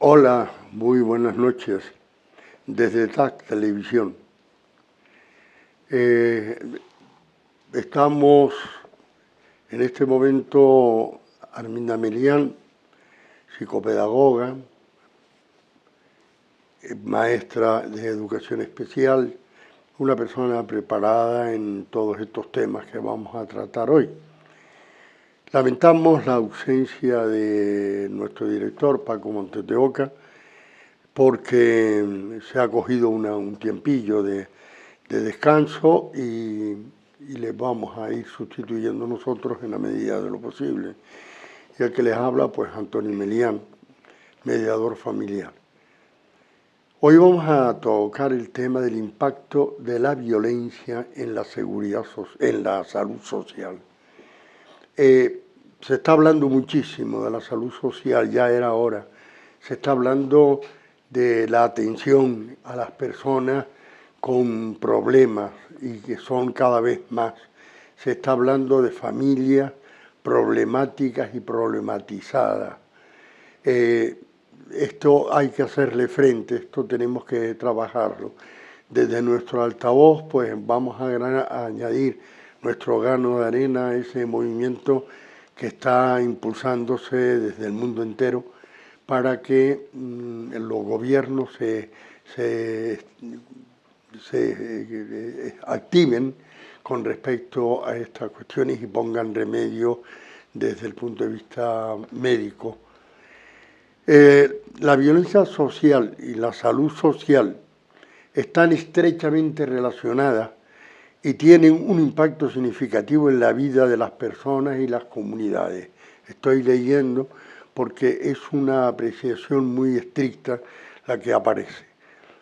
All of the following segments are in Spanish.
Hola, muy buenas noches desde TAC Televisión. Estamos en este momento Arminda Melián, psicopedagoga, maestra de educación especial, una persona preparada en todos estos temas que vamos a tratar hoy. Lamentamos la ausencia de nuestro director, Paco Montes de Oca, porque se ha cogido un tiempillo de descanso y le vamos a ir sustituyendo nosotros en la medida de lo posible. Y el que les habla, pues Antonio Melián, mediador familiar. Hoy vamos a tocar el tema del impacto de la violencia en la seguridad, en la salud social. Se está hablando muchísimo de la salud social, ya era hora. Se está hablando de la atención a las personas con problemas y que son cada vez más. Se está hablando de familias problemáticas y problematizadas. Esto hay que hacerle frente, esto tenemos que trabajarlo. Desde nuestro altavoz, pues vamos a añadir nuestro grano de arena a ese movimiento que está impulsándose desde el mundo entero para que los gobiernos se activen con respecto a estas cuestiones y pongan remedio desde el punto de vista médico. La violencia social y la salud social están estrechamente relacionadas y tienen un impacto significativo en la vida de las personas y las comunidades. Estoy leyendo porque es una apreciación muy estricta la que aparece.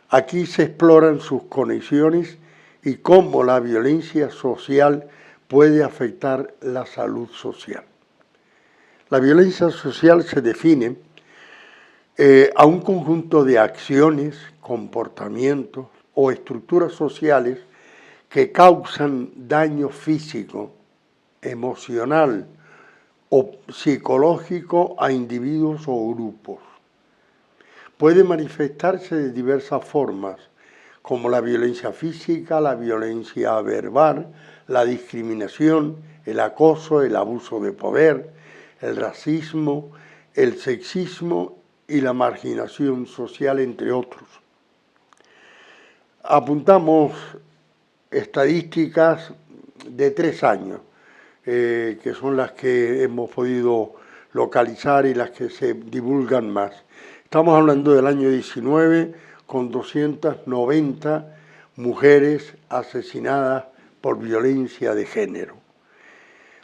Aquí se exploran sus conexiones y cómo la violencia social puede afectar la salud social. La violencia social se define a un conjunto de acciones, comportamientos o estructuras sociales que causan daño físico, emocional o psicológico a individuos o grupos. Puede manifestarse de diversas formas, como la violencia física, la violencia verbal, la discriminación, el acoso, el abuso de poder, el racismo, el sexismo y la marginación social, entre otros. Apuntamos estadísticas de 3 años, que son las que hemos podido localizar y las que se divulgan más. Estamos hablando del año 19, con 290 mujeres asesinadas por violencia de género.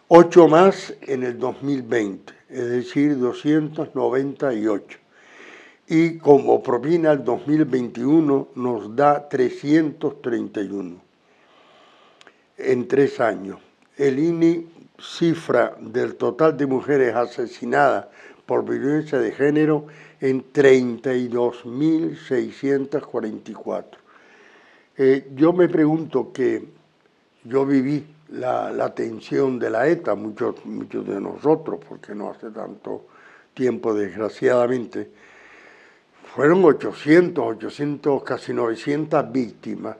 8 más en el 2020, es decir, 298. Y como propina el 2021 nos da 331 en 3 años. El INI cifra del total de mujeres asesinadas por violencia de género en 32.644. Yo me pregunto que yo viví la tensión de la ETA, muchos de nosotros, porque no hace tanto tiempo desgraciadamente, fueron 800, casi 900 víctimas,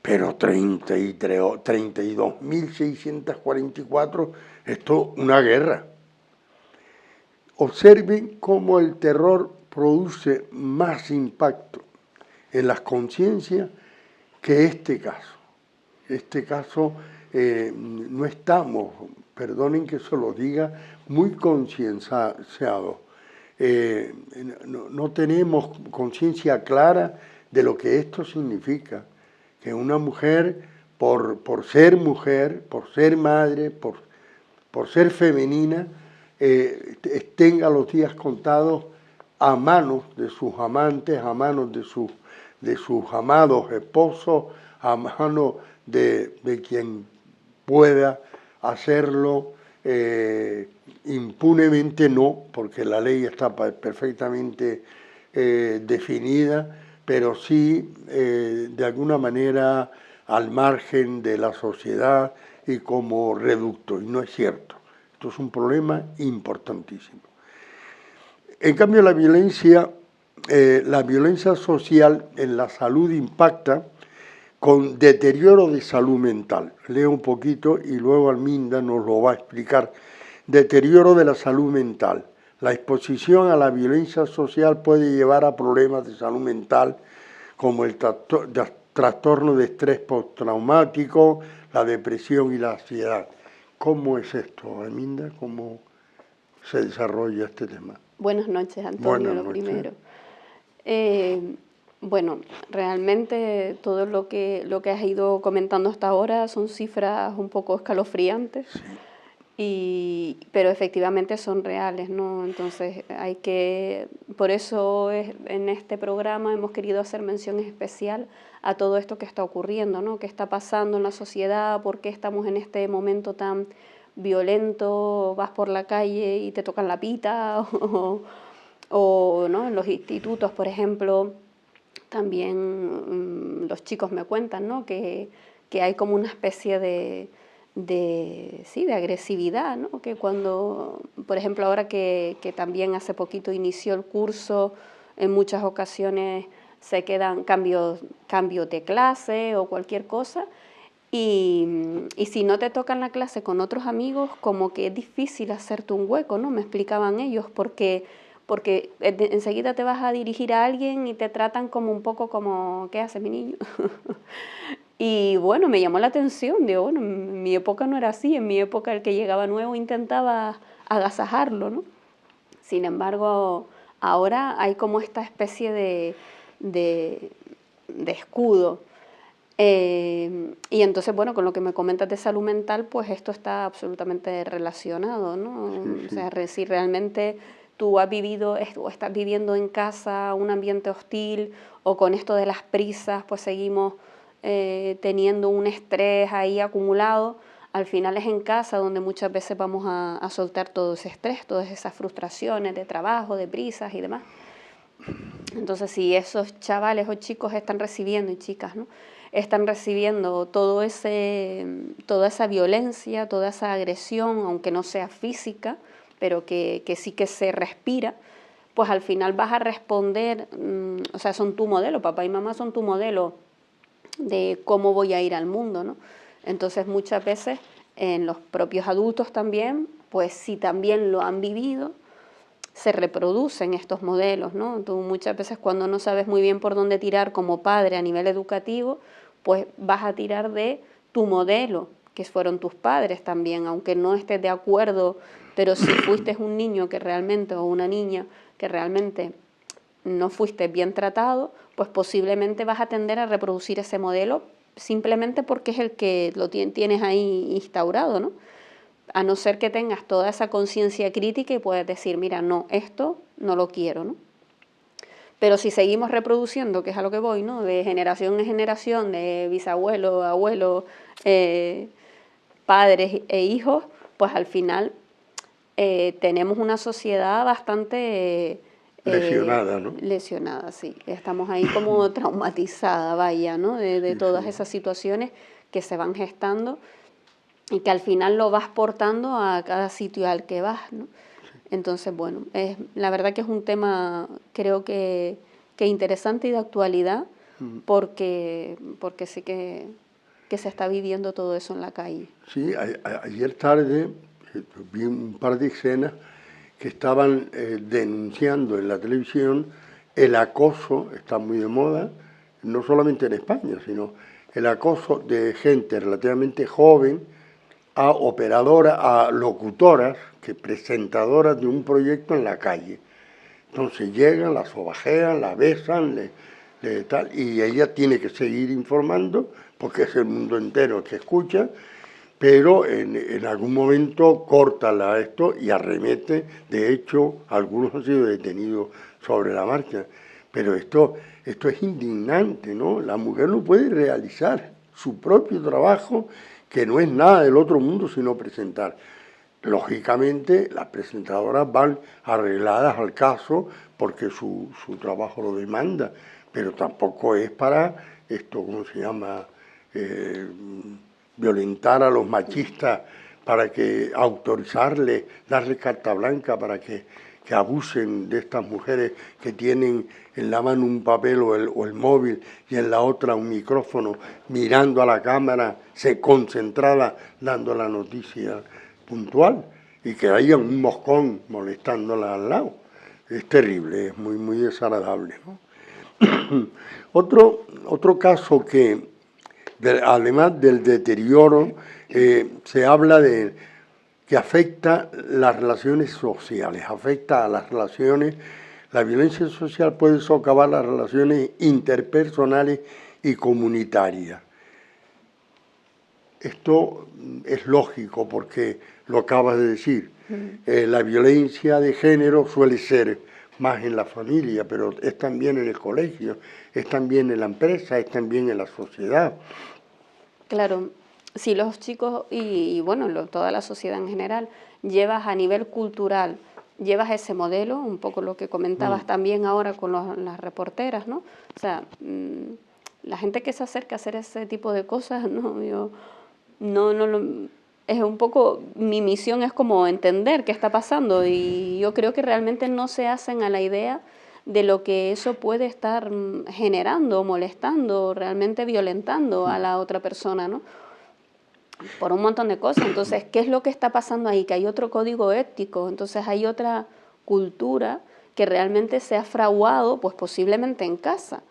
pero 32.644, esto es una guerra. Observen cómo el terror produce más impacto en las conciencias que este caso. Este caso no estamos, perdonen que se lo diga, muy concienciados. No tenemos conciencia clara de lo que esto significa, que una mujer, por ser mujer, por ser madre, por ser femenina, tenga los días contados a manos de sus amantes, a manos de sus amados esposos, a manos de quien pueda hacerlo impunemente, no, porque la ley está perfectamente definida, pero sí de alguna manera al margen de la sociedad y como reducto, y no es cierto. Esto es un problema importantísimo. En cambio, la violencia la violencia social en la salud impacta con deterioro de salud mental. Leo un poquito y luego Arminda nos lo va a explicar. Deterioro de la salud mental. La exposición a la violencia social puede llevar a problemas de salud mental como el trastorno de estrés postraumático, la depresión y la ansiedad. ¿Cómo es esto, Arminda? ¿Cómo se desarrolla este tema? Buenas noches, Antonio, lo primero. Bueno, realmente todo lo que has ido comentando hasta ahora son cifras un poco escalofriantes, sí. Pero efectivamente son reales, ¿no? Entonces por eso en este programa hemos querido hacer mención especial a todo esto que está ocurriendo, ¿no? ¿Qué está pasando en la sociedad? ¿Por qué estamos en este momento tan violento? Vas por la calle y te tocan la pita o ¿no? En los institutos, por ejemplo, también los chicos me cuentan, ¿no? que hay como una especie de agresividad, ¿no? Que cuando, por ejemplo, ahora que también hace poquito inició el curso, en muchas ocasiones se quedan cambios de clase o cualquier cosa, y si no te tocan la clase con otros amigos, como que es difícil hacerte un hueco, ¿no? Me explicaban ellos, porque enseguida te vas a dirigir a alguien y te tratan como un poco como, ¿qué hace mi niño? Y bueno, me llamó la atención, digo, bueno, en mi época no era así, en mi época el que llegaba nuevo intentaba agasajarlo, ¿no? Sin embargo, ahora hay como esta especie de escudo. Y entonces, bueno, con lo que me comentas de salud mental, pues esto está absolutamente relacionado, ¿no? Sí, sí. O sea, si realmente tú has vivido o estás viviendo en casa un ambiente hostil, o con esto de las prisas, pues seguimos teniendo un estrés ahí acumulado, al final es en casa donde muchas veces vamos a soltar todo ese estrés, todas esas frustraciones de trabajo, de prisas y demás. Entonces, si esos chavales o chicos están recibiendo, y chicas, ¿no? Están recibiendo toda esa violencia, toda esa agresión, aunque no sea física, pero que sí que se respira, pues al final vas a responder, o sea, son tu modelo, papá y mamá son tu modelo de cómo voy a ir al mundo, ¿no? Entonces muchas veces en los propios adultos también, pues si también lo han vivido, se reproducen estos modelos, ¿no? Tú muchas veces cuando no sabes muy bien por dónde tirar como padre a nivel educativo, pues vas a tirar de tu modelo, que fueron tus padres también, aunque no estés de acuerdo, pero si fuiste un niño que realmente, o una niña que realmente no fuiste bien tratado, pues posiblemente vas a tender a reproducir ese modelo simplemente porque es el que lo tienes ahí instaurado, ¿no? A no ser que tengas toda esa conciencia crítica y puedes decir, mira, no, esto no lo quiero, ¿no? Pero si seguimos reproduciendo, que es a lo que voy, ¿no? De generación en generación, de bisabuelos, abuelos, padres e hijos, pues al final tenemos una sociedad bastante lesionada, ¿no? Lesionada, sí. Estamos ahí como traumatizada, vaya, ¿no? De todas esas situaciones que se van gestando y que al final lo vas portando a cada sitio al que vas, ¿no? Entonces, bueno, la verdad que es un tema, creo que interesante y de actualidad, porque sí que se está viviendo todo eso en la calle. Sí, ayer tarde vi un par de escenas que estaban denunciando en la televisión el acoso, está muy de moda, no solamente en España, sino el acoso de gente relativamente joven a operadoras, a locutoras, presentadoras de un proyecto en la calle. Entonces llegan, las sobajean, la besan, tal, y ella tiene que seguir informando, porque es el mundo entero el que escucha, pero en algún momento corta esto y arremete. De hecho, algunos han sido detenidos sobre la marcha. Pero esto es indignante, ¿no? La mujer no puede realizar su propio trabajo, que no es nada del otro mundo sino presentar. Lógicamente, las presentadoras van arregladas al caso porque su trabajo lo demanda, pero tampoco es para esto, ¿cómo se llama?, violentar a los machistas para que autorizarle, darle carta blanca para que que abusen de estas mujeres que tienen en la mano un papel o el móvil y en la otra un micrófono, mirando a la cámara, se concentrada dando la noticia puntual, y que haya un moscón molestándola al lado. Es terrible, es muy, muy desagradable, ¿no? Otro caso que, además del deterioro, se habla de que afecta las relaciones sociales, afecta a las relaciones. La violencia social puede socavar las relaciones interpersonales y comunitarias. Esto es lógico porque lo acabas de decir. La violencia de género suele ser más en la familia, pero es también en el colegio, es también en la empresa, es también en la sociedad. Claro, si los chicos y bueno, toda la sociedad en general, llevas a nivel cultural, llevas ese modelo, un poco lo que comentabas también ahora con las reporteras, ¿no? O sea, la gente que se acerca a hacer ese tipo de cosas, ¿no? Es un poco, mi misión es como entender qué está pasando, y yo creo que realmente no se hacen a la idea de lo que eso puede estar generando, molestando, realmente violentando a la otra persona, ¿no? Por un montón de cosas. Entonces, ¿qué es lo que está pasando ahí? Que hay otro código ético, entonces hay otra cultura que realmente se ha fraguado, pues posiblemente en casa.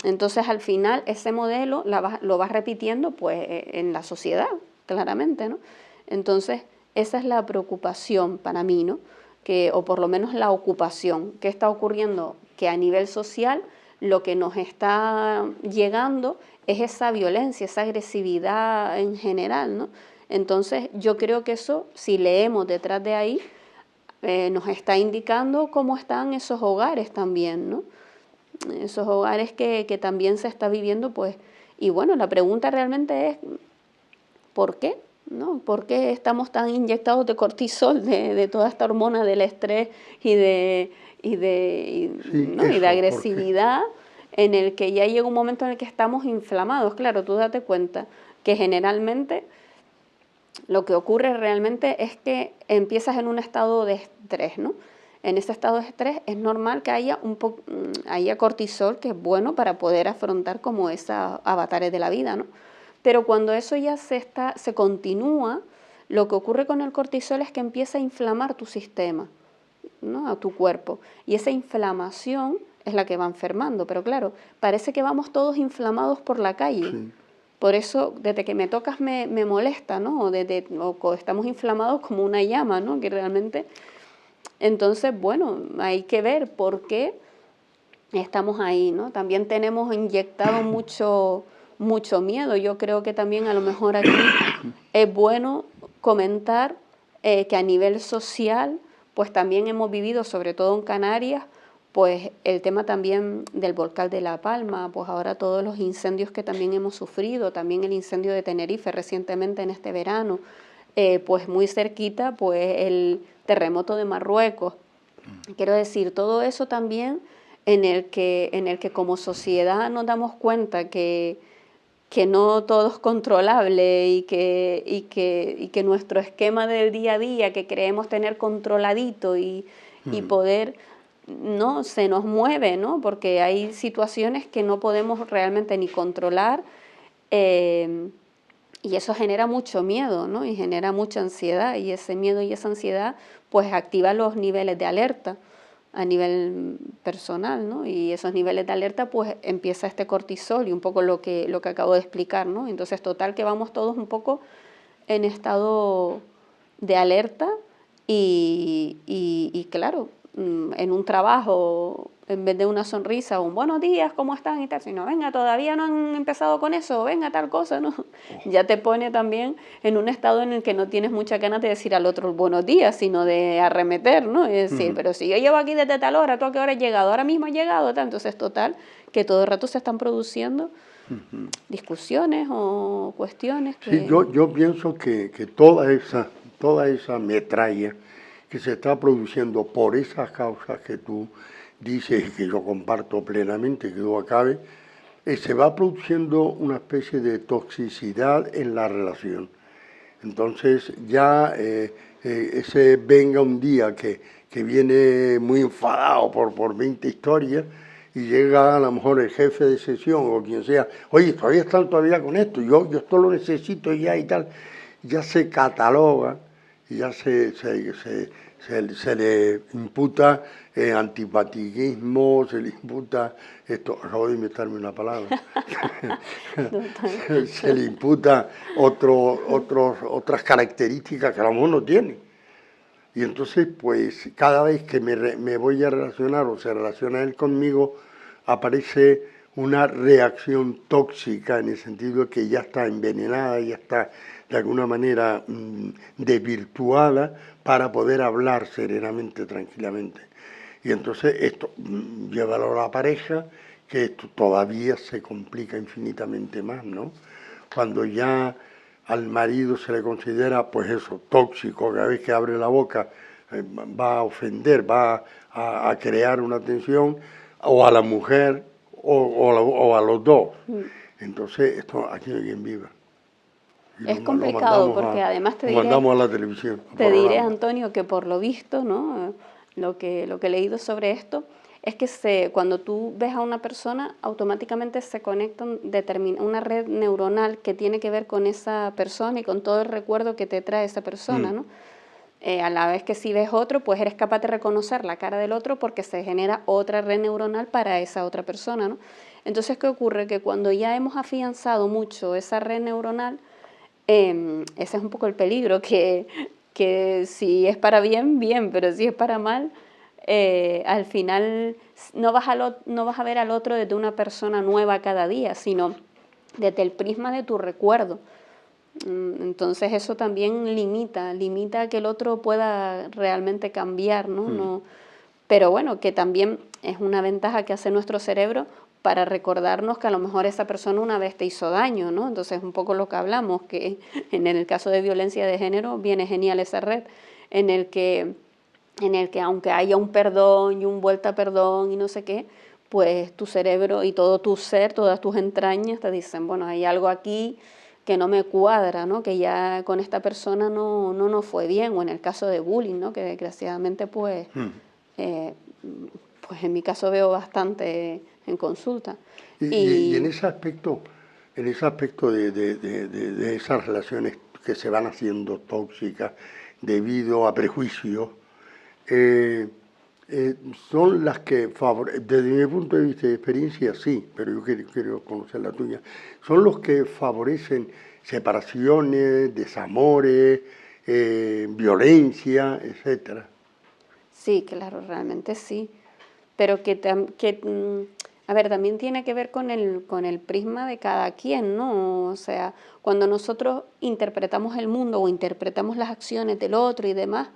Entonces, al final, ese modelo lo vas repitiendo pues en la sociedad, claramente, ¿no? Entonces, esa es la preocupación para mí, ¿no? O por lo menos la ocupación. ¿Qué está ocurriendo? Que a nivel social lo que nos está llegando es esa violencia, esa agresividad en general, ¿no? Entonces, yo creo que eso, si leemos detrás de ahí, nos está indicando cómo están esos hogares también, ¿no? Esos hogares que también se está viviendo, pues, y bueno, la pregunta realmente es, ¿por qué? ¿No? ¿Por qué estamos tan inyectados de cortisol, de toda esta hormona del estrés y de agresividad, en el que ya llega un momento en el que estamos inflamados? Claro, tú date cuenta que generalmente lo que ocurre realmente es que empiezas en un estado de estrés, ¿no? En ese estado de estrés es normal que haya haya cortisol, que es bueno para poder afrontar como esos avatares de la vida, ¿no? Pero cuando eso ya se continúa, lo que ocurre con el cortisol es que empieza a inflamar tu sistema, ¿no? A tu cuerpo. Y esa inflamación es la que va enfermando. Pero claro, parece que vamos todos inflamados por la calle. Sí. Por eso, desde que me tocas me molesta, ¿no? O estamos inflamados como una llama, ¿no? Que realmente... Entonces, bueno, hay que ver por qué estamos ahí, ¿no? También tenemos inyectado mucho miedo. Yo creo que también a lo mejor aquí es bueno comentar que a nivel social, pues también hemos vivido, sobre todo en Canarias, pues el tema también del volcán de La Palma, pues ahora todos los incendios que también hemos sufrido, también el incendio de Tenerife recientemente en este verano, pues muy cerquita, pues el terremoto de Marruecos. Quiero decir, todo eso también en el que como sociedad nos damos cuenta que no todo es controlable y que nuestro esquema del día a día que creemos tener controladito y poder, no se nos mueve, ¿no? Porque hay situaciones que no podemos realmente ni controlar, y eso genera mucho miedo, ¿no? Y genera mucha ansiedad, y ese miedo y esa ansiedad pues activa los niveles de alerta a nivel personal, ¿no? Y esos niveles de alerta, pues empieza este cortisol y un poco lo que acabo de explicar, ¿no? Entonces, total que vamos todos un poco en estado de alerta y claro, en un trabajo, en vez de una sonrisa o un buenos días, ¿cómo están? Y tal, sino, venga, todavía no han empezado con eso, venga, tal cosa, ¿no? Ya te pone también en un estado en el que no tienes muchas ganas de decir al otro buenos días, sino de arremeter, ¿no? Es decir, pero si yo llevo aquí desde tal hora, ¿tú a qué hora has llegado? Ahora mismo has llegado, tal. Entonces, total, que todo el rato se están produciendo discusiones o cuestiones que... Sí, yo pienso que toda esa metralla que se está produciendo por esas causas que tú dices y que yo comparto plenamente, que tú acabes, se va produciendo una especie de toxicidad en la relación. Entonces ya ese venga un día que que viene muy enfadado por 20 historias, y llega a lo mejor el jefe de sesión o quien sea, oye, todavía están con esto, yo esto lo necesito ya y tal, ya se cataloga y ya se le imputa antipatiquismo, se le imputa esto, acabo de inventarme una palabra, se le imputa otras características que a lo mejor no tiene. Y entonces, pues, cada vez que me voy a relacionar o se relaciona él conmigo, aparece una reacción tóxica en el sentido de que ya está envenenada, ya está de alguna manera desvirtuada para poder hablar serenamente, tranquilamente. Y entonces esto llévalo a la pareja, que esto todavía se complica infinitamente más, ¿no? Cuando ya al marido se le considera, pues eso, tóxico, cada vez que abre la boca va a ofender, va a crear una tensión, o a la mujer, o a los dos. Entonces, esto aquí no hay quien viva. Es complicado porque además te diré, mandamos a la televisión. Te diré, Antonio, que por lo visto, ¿no? Lo que he leído sobre esto, es que cuando tú ves a una persona, automáticamente se conecta una red neuronal que tiene que ver con esa persona y con todo el recuerdo que te trae esa persona, ¿no? A la vez que si ves otro, pues eres capaz de reconocer la cara del otro porque se genera otra red neuronal para esa otra persona, ¿no? Entonces, ¿qué ocurre? Que cuando ya hemos afianzado mucho esa red neuronal, ese es un poco el peligro, que si es para bien, bien, pero si es para mal, al final no vas a ver al otro desde una persona nueva cada día, sino desde el prisma de tu recuerdo. Entonces eso también limita que el otro pueda realmente cambiar, ¿no? No, pero bueno, que también es una ventaja que hace nuestro cerebro para recordarnos que a lo mejor esa persona una vez te hizo daño, ¿no? Entonces un poco lo que hablamos, que en el caso de violencia de género viene genial esa red, en el que aunque haya un perdón y un vuelta a perdón y no sé qué, pues tu cerebro y todo tu ser, todas tus entrañas te dicen, bueno, hay algo aquí que no me cuadra, ¿no? Que ya con esta persona no nos fue bien, o en el caso de bullying, ¿no? Que desgraciadamente pues en mi caso veo bastante en consulta. Y en ese aspecto de esas relaciones que se van haciendo tóxicas debido a prejuicios, son las que favorecen, desde mi punto de vista y experiencia sí, pero yo quiero conocer la tuya, son los que favorecen separaciones, desamores, violencia, etcétera. Sí, claro, realmente sí, pero a ver, también tiene que ver con el prisma de cada quien, ¿no? O sea, cuando nosotros interpretamos el mundo o interpretamos las acciones del otro y demás,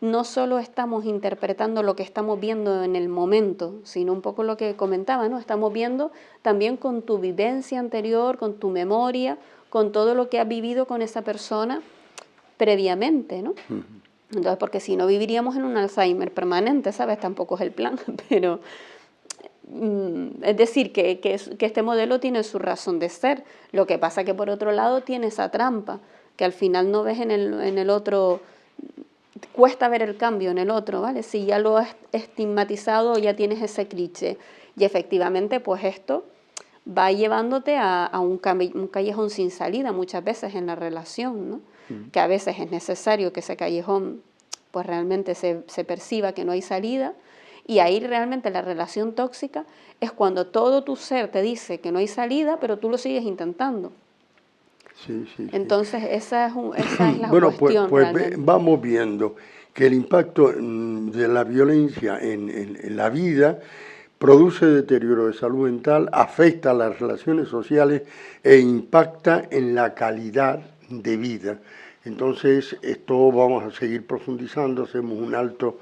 no solo estamos interpretando lo que estamos viendo en el momento, sino un poco lo que comentaba, ¿no? Estamos viendo también con tu vivencia anterior, con tu memoria, con todo lo que has vivido con esa persona previamente, ¿no? Entonces, porque si no viviríamos en un Alzheimer permanente, ¿sabes? Tampoco es el plan, pero es decir, que este modelo tiene su razón de ser. Lo que pasa que por otro lado tiene esa trampa, que al final no ves en el otro, cuesta ver el cambio en el otro, ¿vale? Si ya lo has estigmatizado, ya tienes ese cliché. Y efectivamente, pues esto va llevándote a un callejón sin salida muchas veces en la relación, ¿no? Que a veces es necesario que ese callejón pues realmente se perciba que no hay salida, y ahí realmente la relación tóxica es cuando todo tu ser te dice que no hay salida, pero tú lo sigues intentando. Sí. Entonces esa es la bueno, cuestión. Pues vamos viendo que el impacto de la violencia en la vida produce deterioro de salud mental, afecta a las relaciones sociales e impacta en la calidad de vida. Entonces, esto vamos a seguir profundizando, hacemos un alto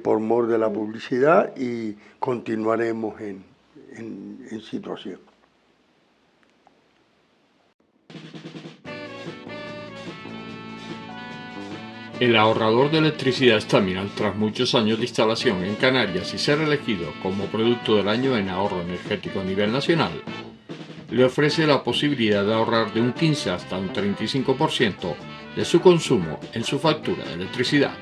por mor de la publicidad y continuaremos en situación. El ahorrador de electricidad Staminal, tras muchos años de instalación en Canarias y ser elegido como producto del año en ahorro energético a nivel nacional, le ofrece la posibilidad de ahorrar de un 15 hasta un 35% de su consumo en su factura de electricidad.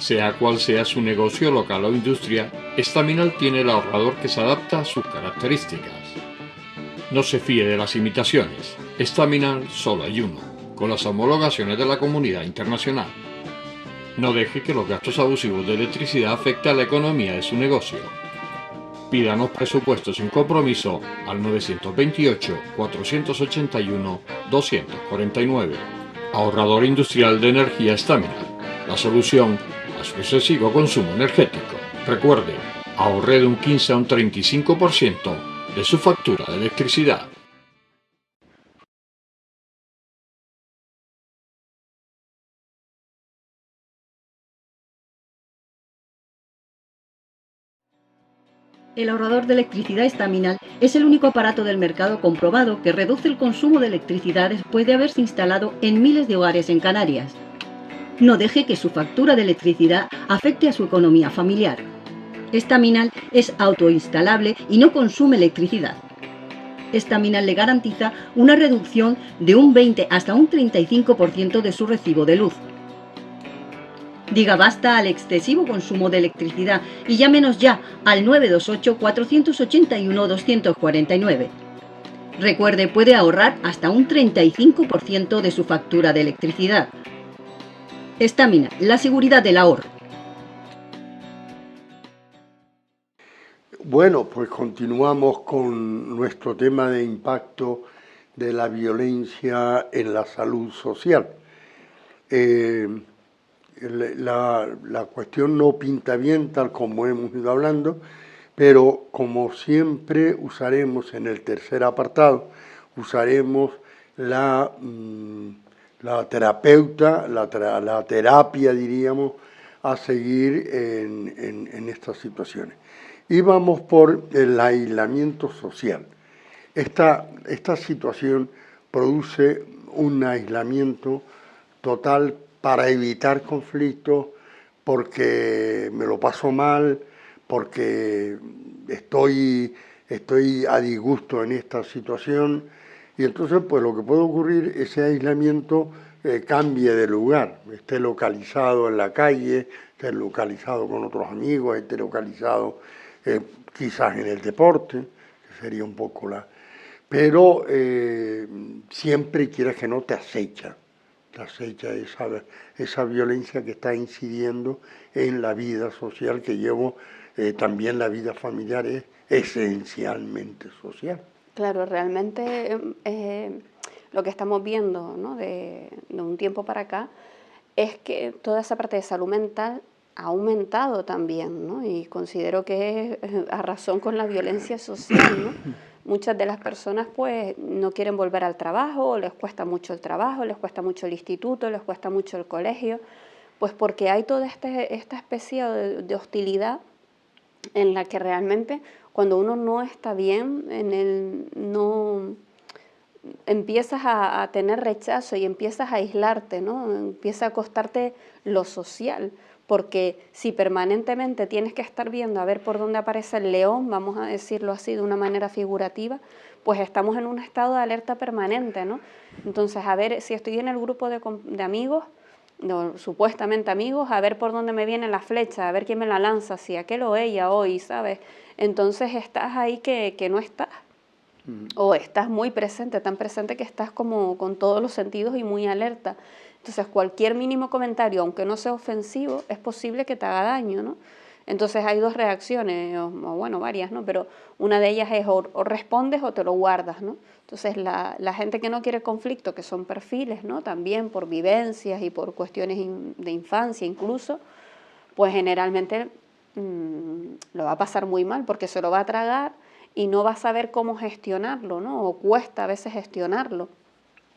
Sea cual sea su negocio local o industria, Estaminal tiene el ahorrador que se adapta a sus características. No se fíe de las imitaciones. Estaminal solo hay uno, con las homologaciones de la comunidad internacional. No deje que los gastos abusivos de electricidad afecten a la economía de su negocio. Pídanos presupuesto sin compromiso al 928-481-249. Ahorrador industrial de energía Estaminal. La solución a su excesivo consumo energético. Recuerde, ahorre de un 15 a un 35% de su factura de electricidad. El ahorrador de electricidad Estaminal es el único aparato del mercado comprobado que reduce el consumo de electricidad después de haberse instalado en miles de hogares en Canarias. No deje que su factura de electricidad afecte a su economía familiar. Estaminal es autoinstalable y no consume electricidad. Estaminal le garantiza una reducción de un 20 hasta un 35% de su recibo de luz. Diga basta al excesivo consumo de electricidad y llámenos ya al 928-481-249. Recuerde, puede ahorrar hasta un 35% de su factura de electricidad. Estaminal, la seguridad del ahorro. Bueno, pues continuamos con nuestro tema de impacto de la violencia en la salud social. La cuestión no pinta bien, tal como hemos ido hablando, pero como siempre usaremos en el tercer apartado, usaremos la terapeuta, la terapia, diríamos, a seguir en estas situaciones. Y vamos por el aislamiento social. Esta situación produce un aislamiento total para evitar conflictos, porque me lo paso mal, porque estoy a disgusto en esta situación, y entonces pues lo que puede ocurrir, ese aislamiento cambie de lugar, esté localizado en la calle, esté localizado con otros amigos, esté localizado quizás en el deporte, que sería un poco pero siempre quieras que no te acecha esa violencia que está incidiendo en la vida social que llevo, también la vida familiar es esencialmente social. Claro, realmente lo que estamos viendo, ¿no?, de un tiempo para acá es que toda esa parte de salud mental ha aumentado también, ¿no? Y considero que es a razón con la violencia social, ¿no? Muchas de las personas pues no quieren volver al trabajo, les cuesta mucho el trabajo, les cuesta mucho el instituto, les cuesta mucho el colegio, pues porque hay toda esta especie de hostilidad en la que realmente cuando uno no está bien, no empiezas a tener rechazo y empiezas a aislarte, ¿no? Empieza a costarte lo social, porque si permanentemente tienes que estar viendo a ver por dónde aparece el león, vamos a decirlo así de una manera figurativa, pues estamos en un estado de alerta permanente, ¿no? Entonces, a ver, si estoy en el grupo de amigos, no, supuestamente amigos, a ver por dónde me viene la flecha, a ver quién me la lanza, si aquel o ella hoy, ¿sabes? Entonces estás ahí que no estás. O estás muy presente, tan presente que estás como con todos los sentidos y muy alerta. Entonces cualquier mínimo comentario, aunque no sea ofensivo, es posible que te haga daño, ¿no? Entonces hay dos reacciones, o bueno, varias, ¿no? Pero una de ellas es o respondes o te lo guardas, ¿no? Entonces la gente que no quiere conflicto, que son perfiles, ¿no?, también por vivencias y por cuestiones de infancia incluso, pues generalmente lo va a pasar muy mal porque se lo va a tragar y no vas a saber cómo gestionarlo, ¿no? O cuesta a veces gestionarlo.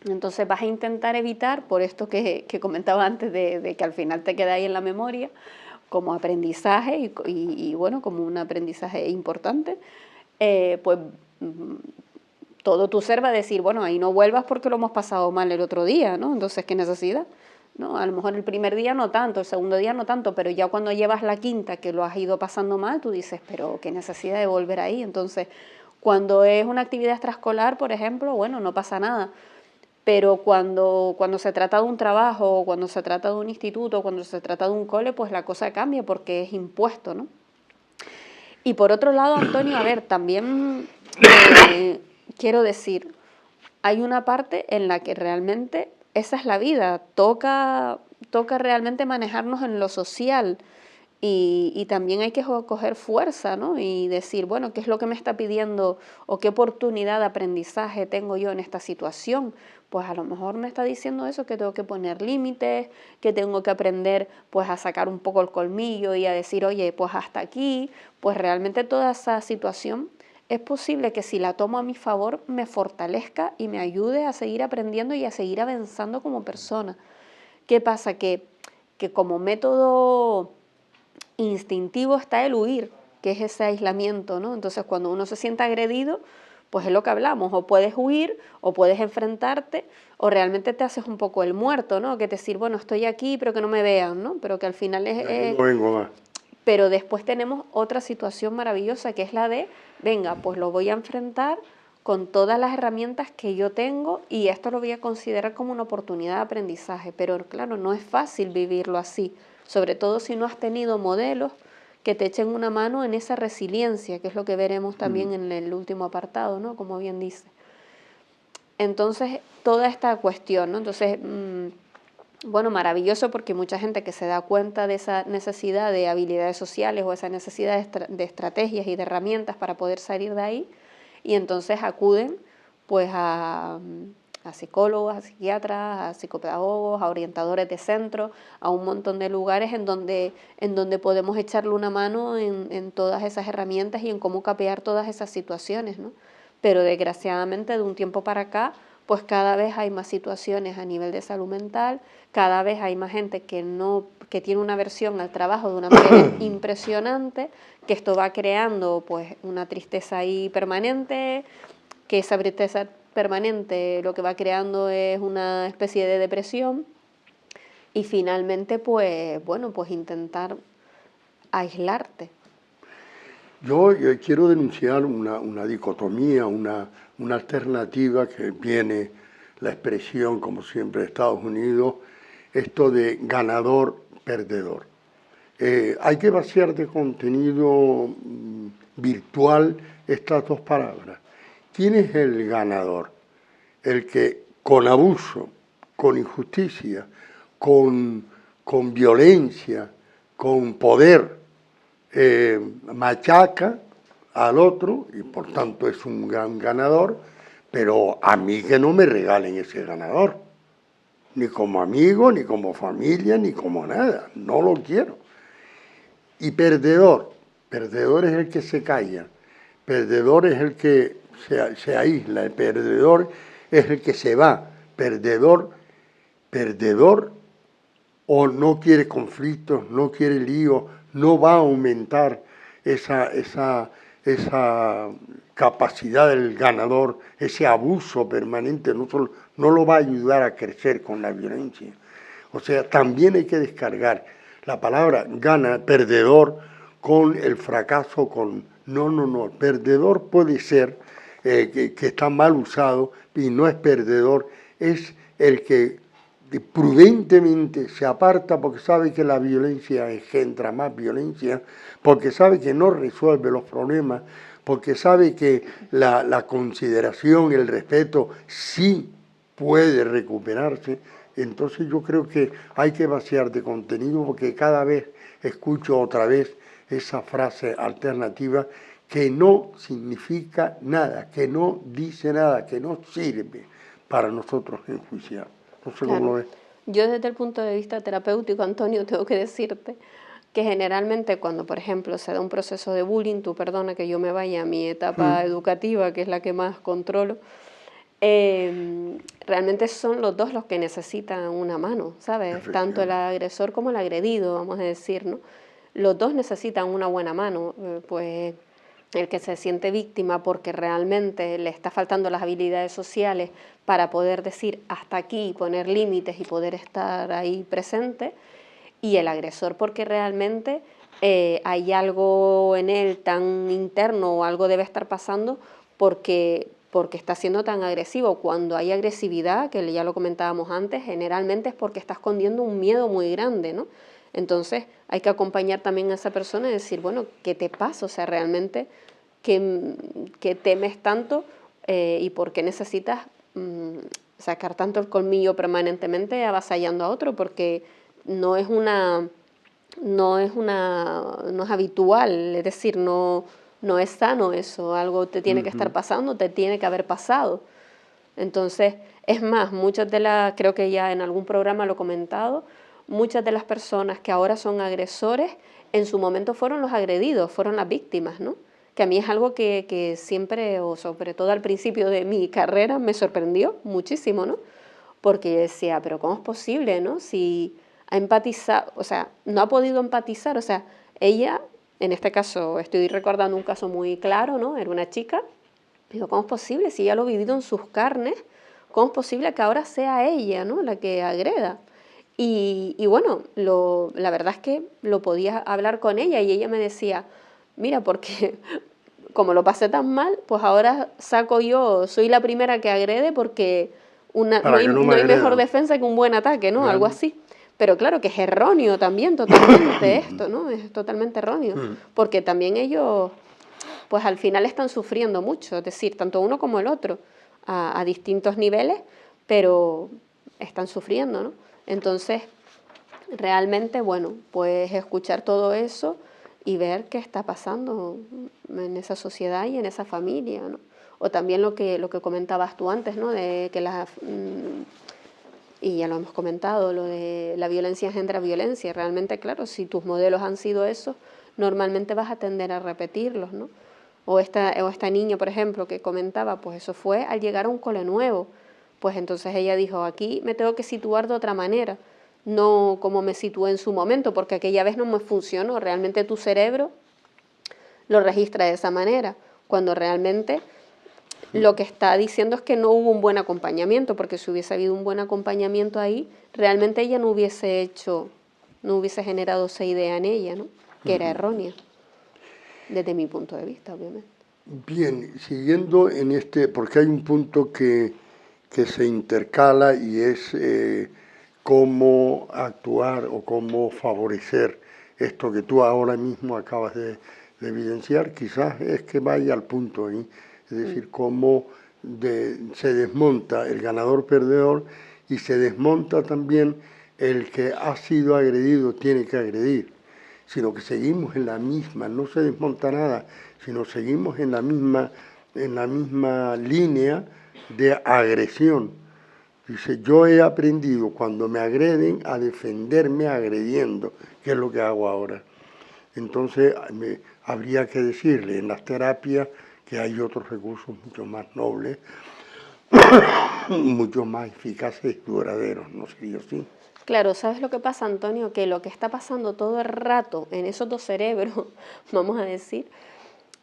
Entonces vas a intentar evitar, por esto que comentaba antes de que al final te queda ahí en la memoria, como aprendizaje y bueno, como un aprendizaje importante, pues todo tu ser va a decir, bueno, ahí no vuelvas porque lo hemos pasado mal el otro día, ¿no? Entonces, ¿qué necesidad? ¿No? A lo mejor el primer día no tanto, el segundo día no tanto, pero ya cuando llevas la quinta que lo has ido pasando mal, tú dices, pero qué necesidad de volver ahí. Entonces, cuando es una actividad extraescolar, por ejemplo, bueno, no pasa nada. pero cuando se trata de un trabajo, cuando se trata de un instituto, cuando se trata de un cole, pues la cosa cambia porque es impuesto, ¿no? Y por otro lado, Antonio, a ver, también quiero decir, hay una parte en la que realmente esa es la vida, toca realmente manejarnos en lo social y también hay que coger fuerza, ¿no? Y decir, bueno, ¿qué es lo que me está pidiendo o qué oportunidad de aprendizaje tengo yo en esta situación? Pues a lo mejor me está diciendo eso, que tengo que poner límites, que tengo que aprender pues a sacar un poco el colmillo y a decir, oye, pues hasta aquí, pues realmente toda esa situación es posible que si la tomo a mi favor me fortalezca y me ayude a seguir aprendiendo y a seguir avanzando como persona. ¿Qué pasa? Que como método instintivo está el huir, que es ese aislamiento, ¿no? Entonces cuando uno se siente agredido, pues es lo que hablamos, o puedes huir, o puedes enfrentarte, o realmente te haces un poco el muerto, ¿no? Que te decir, bueno, estoy aquí, pero que no me vean, ¿no? Pero que al final No vengo más. Pero después tenemos otra situación maravillosa, que es la de, venga, pues lo voy a enfrentar con todas las herramientas que yo tengo y esto lo voy a considerar como una oportunidad de aprendizaje. Pero claro, no es fácil vivirlo así, sobre todo si no has tenido modelos que te echen una mano en esa resiliencia, que es lo que veremos también en el último apartado, ¿no? Como bien dice. Entonces, toda esta cuestión, ¿no? Entonces, bueno, maravilloso porque mucha gente que se da cuenta de esa necesidad de habilidades sociales o esa necesidad de estrategias y de herramientas para poder salir de ahí y entonces acuden pues a psicólogos, a psiquiatras, a psicopedagogos, a orientadores de centro, a un montón de lugares en donde podemos echarle una mano en todas esas herramientas y en cómo capear todas esas situaciones, ¿no? Pero desgraciadamente de un tiempo para acá, pues cada vez hay más situaciones a nivel de salud mental, cada vez hay más gente que tiene una aversión al trabajo de una manera impresionante, que esto va creando pues una tristeza ahí permanente, que esa tristeza permanente lo que va creando es una especie de depresión y finalmente pues bueno, pues intentar aislarte. Yo quiero denunciar una dicotomía, una alternativa que viene la expresión, como siempre, de Estados Unidos, esto de ganador-perdedor. Hay que vaciar de contenido virtual estas dos palabras. ¿Quién es el ganador? El que con abuso, con injusticia, con violencia, con poder, machaca al otro y por tanto es un gran ganador, pero a mí que no me regalen ese ganador, ni como amigo, ni como familia, ni como nada, no lo quiero. Y perdedor es el que se calla, perdedor es el que se aísla, el perdedor es el que se va, perdedor o no quiere conflictos, no quiere líos, no va a aumentar esa capacidad del ganador, ese abuso permanente, no lo va a ayudar a crecer con la violencia. O sea, también hay que descargar la palabra perdedor con el fracaso, no, perdedor puede ser que está mal usado y no es perdedor, es el que prudentemente se aparta porque sabe que la violencia engendra más violencia, porque sabe que no resuelve los problemas, porque sabe que la consideración, el respeto sí puede recuperarse. Entonces yo creo que hay que vaciar de contenido porque cada vez escucho otra vez esa frase alternativa que no significa nada, que no dice nada, que no sirve para nosotros enjuiciar. No sé cómo lo ves. Yo desde el punto de vista terapéutico, Antonio, tengo que decirte que generalmente cuando, por ejemplo, se da un proceso de bullying, tú perdona que yo me vaya a mi etapa educativa, que es la que más controlo, realmente son los dos los que necesitan una mano, ¿sabes? Tanto el agresor como el agredido, vamos a decir, ¿no? Los dos necesitan una buena mano, pues el que se siente víctima porque realmente le está faltando las habilidades sociales para poder decir hasta aquí, poner límites y poder estar ahí presente, y el agresor porque realmente hay algo en él tan interno o algo debe estar pasando porque porque está siendo tan agresivo. Cuando hay agresividad, que ya lo comentábamos antes, generalmente es porque está escondiendo un miedo muy grande, ¿no? Entonces hay que acompañar también a esa persona y decir, bueno, ¿qué te pasa? O sea, realmente, ¿qué temes tanto y por qué necesitas sacar tanto el colmillo permanentemente avasallando a otro? Porque no es habitual, es decir, no es sano eso, algo te tiene que estar pasando, te tiene que haber pasado. Entonces, es más, creo que ya en algún programa lo he comentado, muchas de las personas que ahora son agresores, en su momento fueron los agredidos, fueron las víctimas, ¿no? Que a mí es algo que siempre, o sobre todo al principio de mi carrera, me sorprendió muchísimo, ¿no? Porque yo decía, pero ¿cómo es posible, no? Si ha empatizado, o sea, no ha podido empatizar, o sea, ella, en este caso, estoy recordando un caso muy claro, ¿no? Era una chica, digo, ¿cómo es posible? Si ella lo ha vivido en sus carnes, ¿cómo es posible que ahora sea ella, ¿no? La que agreda? Y bueno, la verdad es que lo podía hablar con ella y ella me decía, mira, porque como lo pasé tan mal, pues ahora soy la primera que agrede porque no hay mejor defensa que un buen ataque, ¿no? Claro. Algo así. Pero claro que es erróneo también totalmente esto, ¿no? Es totalmente erróneo, porque también ellos, pues al final están sufriendo mucho, es decir, tanto uno como el otro, a distintos niveles, pero están sufriendo, ¿no? Entonces, realmente, bueno, pues escuchar todo eso y ver qué está pasando en esa sociedad y en esa familia, ¿no? O también lo que comentabas tú antes, ¿no? De que y ya lo hemos comentado, lo de la violencia engendra violencia. Realmente, claro, si tus modelos han sido esos, normalmente vas a tender a repetirlos, ¿no? O esta niña, por ejemplo, que comentaba, pues eso fue al llegar a un cole nuevo. Pues entonces ella dijo, aquí me tengo que situar de otra manera, no como me situé en su momento, porque aquella vez no me funcionó. Realmente tu cerebro lo registra de esa manera, cuando realmente lo que está diciendo es que no hubo un buen acompañamiento, porque si hubiese habido un buen acompañamiento ahí, realmente ella no hubiese generado esa idea en ella, ¿no? Que era errónea, desde mi punto de vista, obviamente. Bien, siguiendo en porque hay un punto que se intercala y es cómo actuar o cómo favorecer esto que tú ahora mismo acabas de evidenciar, quizás es que vaya al punto ahí, es decir, cómo se desmonta el ganador-perdedor y se desmonta también el que ha sido agredido tiene que agredir, sino que seguimos en la misma, no se desmonta nada, sino seguimos en la misma línea de agresión. Dice, yo he aprendido cuando me agreden a defenderme agrediendo, que es lo que hago ahora. Entonces habría que decirle en las terapias que hay otros recursos mucho más nobles, mucho más eficaces y duraderos, ¿no sería así? Claro, ¿sabes lo que pasa, Antonio? Que lo que está pasando todo el rato en esos dos cerebros, vamos a decir,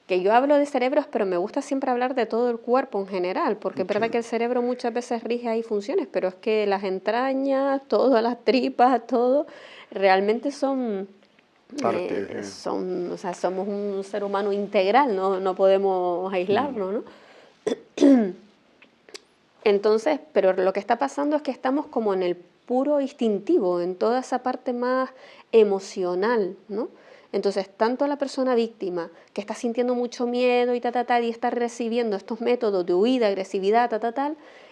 que yo hablo de cerebros, pero me gusta siempre hablar de todo el cuerpo en general, porque es verdad que el cerebro muchas veces rige ahí funciones, pero es que las entrañas, todas las tripas, todo, realmente son o sea, somos un ser humano integral, no podemos aislarnos, ¿no? Entonces, pero lo que está pasando es que estamos como en el puro instintivo, en toda esa parte más emocional, ¿no? Entonces, tanto la persona víctima, que está sintiendo mucho miedo y y está recibiendo estos métodos de huida, agresividad,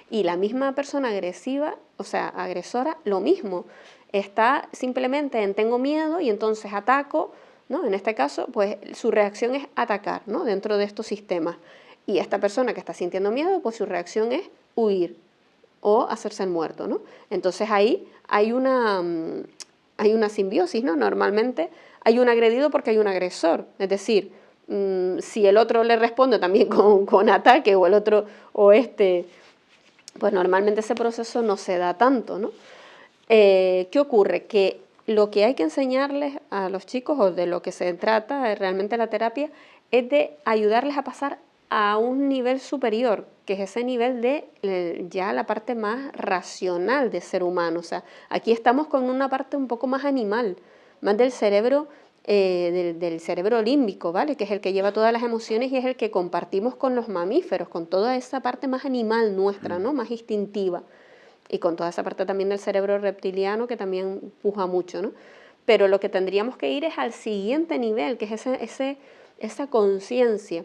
y la misma persona agresiva, o sea, agresora, lo mismo. Está simplemente en tengo miedo y entonces ataco, ¿no? En este caso, pues su reacción es atacar, ¿no? Dentro de estos sistemas. Y esta persona que está sintiendo miedo, pues su reacción es huir o hacerse el muerto, ¿no? Entonces ahí hay una simbiosis, ¿no? Normalmente hay un agredido porque hay un agresor, es decir, si el otro le responde también con ataque o el otro pues normalmente ese proceso no se da tanto, ¿no? ¿Qué ocurre? Que lo que hay que enseñarles a los chicos, o de lo que se trata realmente la terapia, es de ayudarles a pasar a un nivel superior, que es ese nivel de ya la parte más racional de ser humano. O sea, aquí estamos con una parte un poco más animal, más del cerebro del cerebro límbico, ¿vale? Que es el que lleva todas las emociones y es el que compartimos con los mamíferos, con toda esa parte más animal nuestra, ¿no? Más instintiva. Y con toda esa parte también del cerebro reptiliano que también puja mucho, ¿no? Pero lo que tendríamos que ir es al siguiente nivel, que es esa conciencia,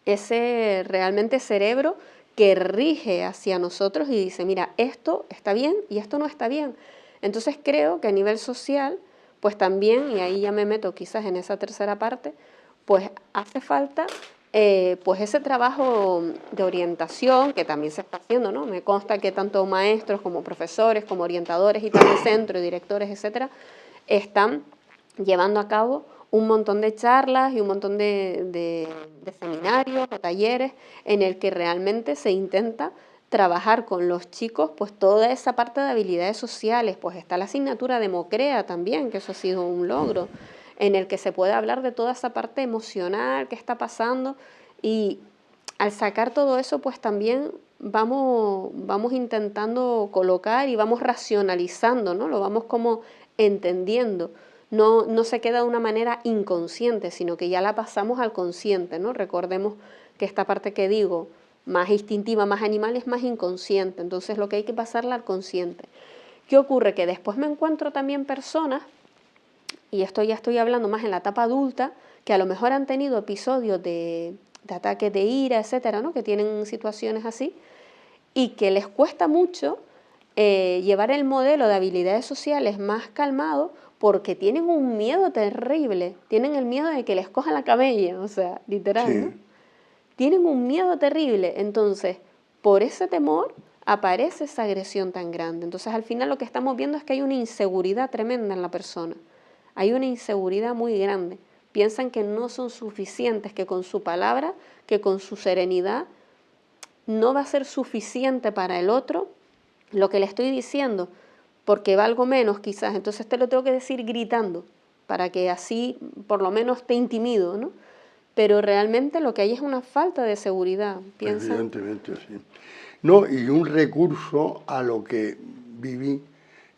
ese realmente cerebro que rige hacia nosotros y dice, mira, esto está bien y esto no está bien. Entonces creo que a nivel social, pues también, y ahí ya me meto quizás en esa tercera parte, pues hace falta pues ese trabajo de orientación que también se está haciendo, ¿no? Me consta que tanto maestros como profesores, como orientadores y tal de centro, directores, etcétera, están llevando a cabo un montón de charlas y un montón de seminarios o talleres en el que realmente se intenta trabajar con los chicos pues toda esa parte de habilidades sociales, pues está la asignatura de Mocrea también, que eso ha sido un logro, en el que se puede hablar de toda esa parte emocional que está pasando y al sacar todo eso pues también vamos intentando colocar y vamos racionalizando, ¿no? Lo vamos como entendiendo. No se queda de una manera inconsciente, sino que ya la pasamos al consciente, ¿no? Recordemos que esta parte que digo, más instintiva, más animal, es más inconsciente. Entonces lo que hay que pasarla al consciente. ¿Qué ocurre? Que después me encuentro también personas, y esto ya estoy hablando más en la etapa adulta, que a lo mejor han tenido episodios de ataques de ira, etcétera, ¿no? Que tienen situaciones así, y que les cuesta mucho llevar el modelo de habilidades sociales más calmado porque tienen un miedo terrible, tienen el miedo de que les cojan la cabella, o sea, literal, sí. ¿No? Tienen un miedo terrible, entonces, por ese temor aparece esa agresión tan grande. Entonces, al final lo que estamos viendo es que hay una inseguridad tremenda en la persona, hay una inseguridad muy grande. Piensan que no son suficientes, que con su palabra, que con su serenidad, no va a ser suficiente para el otro lo que le estoy diciendo, porque valgo menos quizás, entonces te lo tengo que decir gritando, para que así por lo menos te intimido, ¿no? Pero realmente lo que hay es una falta de seguridad, ¿piensan? Evidentemente, sí. No, y un recurso a lo que viví,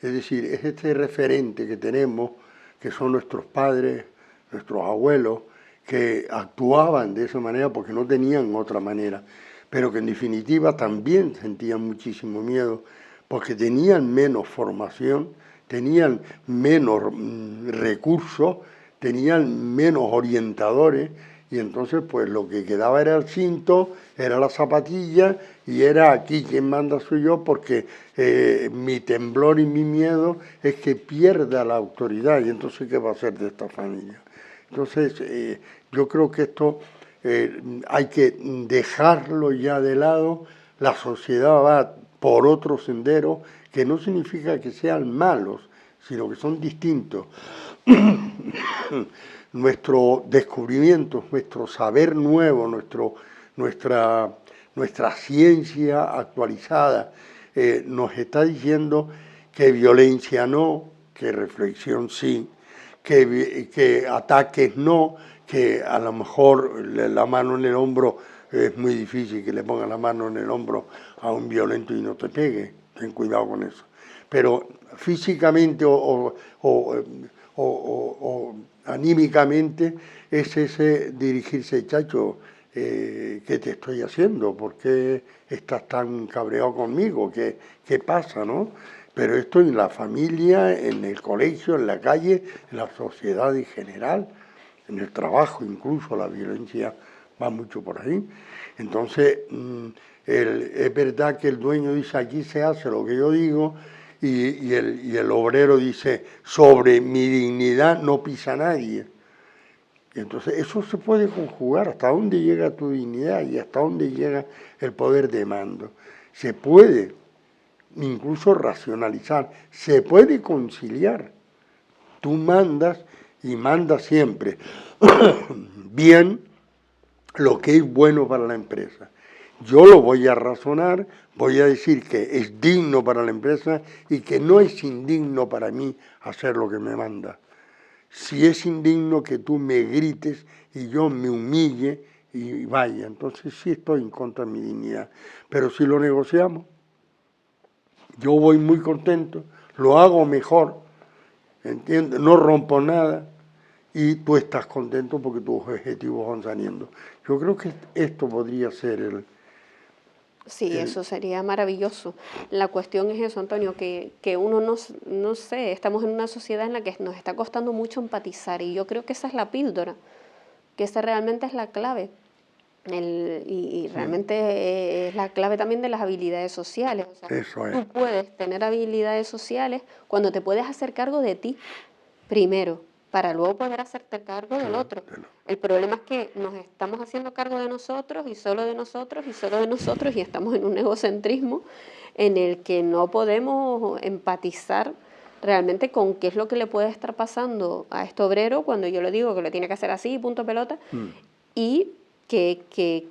es decir, es este referente que tenemos, que son nuestros padres, nuestros abuelos, que actuaban de esa manera porque no tenían otra manera, pero que en definitiva también sentían muchísimo miedo, porque tenían menos formación, tenían menos recursos, tenían menos orientadores, y entonces pues lo que quedaba era el cinto, era la zapatilla, y era aquí quien manda soy yo, porque mi temblor y mi miedo es que pierda la autoridad, y entonces ¿qué va a hacer de esta familia? Entonces yo creo que esto hay que dejarlo ya de lado, la sociedad va por otro sendero, que no significa que sean malos, sino que son distintos. Nuestro descubrimiento, nuestro saber nuevo, nuestra ciencia actualizada nos está diciendo que violencia no, que reflexión sí, que ataques no, que a lo mejor la mano en el hombro es muy difícil que le ponga la mano en el hombro a un violento y no te pegue, ten cuidado con eso. Pero físicamente o anímicamente es ese dirigirse, chacho, ¿qué te estoy haciendo? ¿Por qué estás tan cabreado conmigo? ¿Qué pasa, no? Pero esto en la familia, en el colegio, en la calle, en la sociedad en general, en el trabajo incluso, la violencia va mucho por ahí. Entonces, es verdad que el dueño dice, aquí se hace lo que yo digo, y el obrero dice, sobre mi dignidad no pisa nadie. Y entonces eso se puede conjugar, hasta dónde llega tu dignidad y hasta dónde llega el poder de mando. Se puede incluso racionalizar, se puede conciliar. Tú mandas y mandas siempre bien lo que es bueno para la empresa. Yo lo voy a razonar, voy a decir que es digno para la empresa y que no es indigno para mí hacer lo que me manda. Si es indigno que tú me grites y yo me humille y vaya, entonces sí estoy en contra de mi dignidad. Pero si lo negociamos, yo voy muy contento, lo hago mejor, ¿entiendes? No rompo nada, y tú estás contento porque tus objetivos van saliendo. Yo creo que esto podría ser Sí, eso sería maravilloso. La cuestión es eso, Antonio, que uno no sé, estamos en una sociedad en la que nos está costando mucho empatizar y yo creo que esa es la píldora, que esa realmente es la clave. Y realmente es la clave también de las habilidades sociales. O sea, Eso es. tú puedes tener habilidades sociales cuando te puedes hacer cargo de ti primero, para luego poder hacerte cargo del otro. El problema es que nos estamos haciendo cargo de nosotros y solo de nosotros y solo de nosotros y estamos en un egocentrismo en el que no podemos empatizar realmente con qué es lo que le puede estar pasando a este obrero cuando yo le digo que lo tiene que hacer así, punto pelota, y que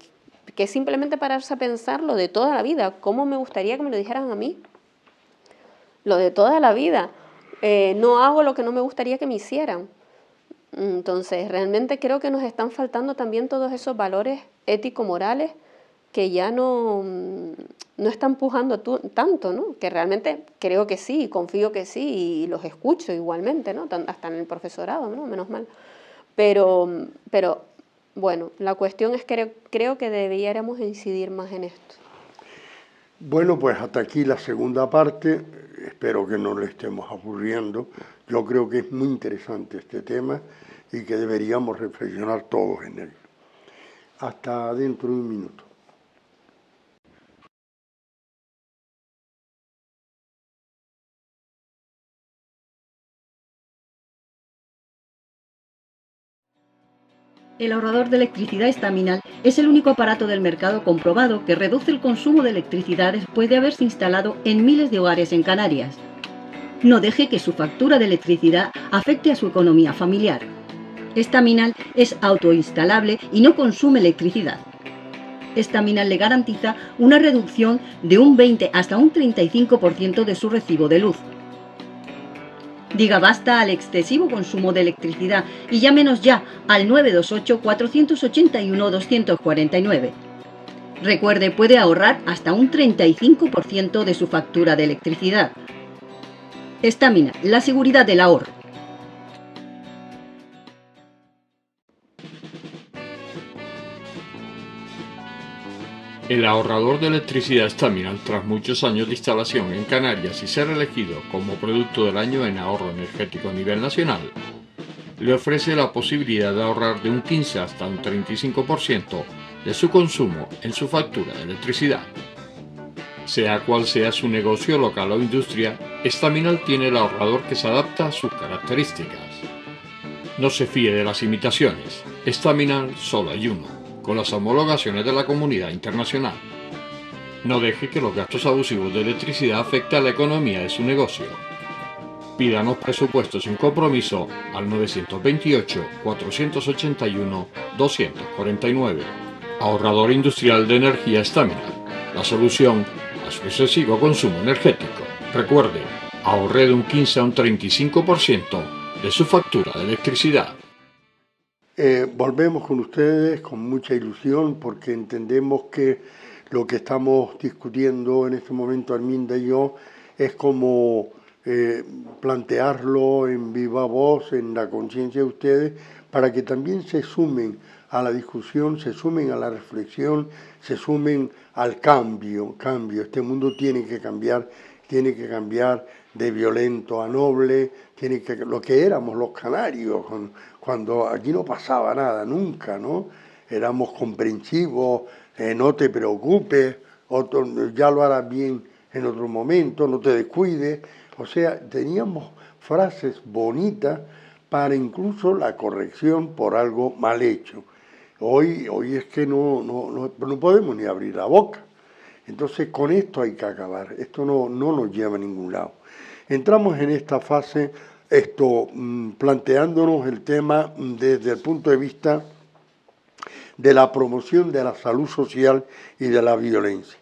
simplemente pararse a pensar lo de toda la vida, cómo me gustaría que me lo dijeran a mí, lo de toda la vida. No hago lo que no me gustaría que me hicieran. Entonces, realmente creo que nos están faltando también todos esos valores ético-morales que ya no están pujando tanto, ¿no? Que realmente creo que sí, confío que sí, y los escucho igualmente, ¿no? Hasta en el profesorado, ¿no? Menos mal. Pero bueno, la cuestión es que creo que debiéramos incidir más en esto. Bueno, pues hasta aquí la segunda parte. Espero que no le estemos aburriendo. Yo creo que es muy interesante este tema y que deberíamos reflexionar todos en él. Hasta dentro de un minuto. El ahorrador de electricidad estaminal es el único aparato del mercado comprobado que reduce el consumo de electricidad después de haberse instalado en miles de hogares en Canarias. No deje que su factura de electricidad afecte a su economía familiar. Estaminal es autoinstalable y no consume electricidad. Estaminal le garantiza una reducción de un 20 hasta un 35% de su recibo de luz. Diga basta al excesivo consumo de electricidad y llámenos ya al 928-481-249. Recuerde, puede ahorrar hasta un 35% de su factura de electricidad. Estaminal, la seguridad del ahorro. El ahorrador de electricidad Estaminal, tras muchos años de instalación en Canarias y ser elegido como Producto del Año en ahorro energético a nivel nacional, le ofrece la posibilidad de ahorrar de un 15 hasta un 35% de su consumo en su factura de electricidad. Sea cual sea su negocio local o industria, Estaminal tiene el ahorrador que se adapta a sus características. No se fíe de las imitaciones, Estaminal solo hay uno, con las homologaciones de la comunidad internacional. No deje que los gastos abusivos de electricidad afecten a la economía de su negocio. Pídanos presupuestos sin compromiso al 928-481-249. Ahorrador industrial de energía Estaminal, la solución a su excesivo consumo energético. Recuerde, ahorre de un 15 a un 35% de su factura de electricidad. Volvemos con ustedes con mucha ilusión porque entendemos que lo que estamos discutiendo en este momento Arminda y yo es como plantearlo en viva voz, en la conciencia de ustedes, para que también se sumen a la discusión, se sumen a la reflexión, se sumen al cambio. Este mundo tiene que cambiar de violento a noble, lo que éramos los canarios, cuando aquí no pasaba nada, nunca, ¿no? Éramos comprensivos, no te preocupes, ya lo harás bien en otro momento, no te descuides. O sea, teníamos frases bonitas para incluso la corrección por algo mal hecho. Hoy es que no podemos ni abrir la boca. Entonces con esto hay que acabar, esto no nos lleva a ningún lado. Entramos en esta fase planteándonos el tema desde el punto de vista de la promoción de la salud social y de la violencia.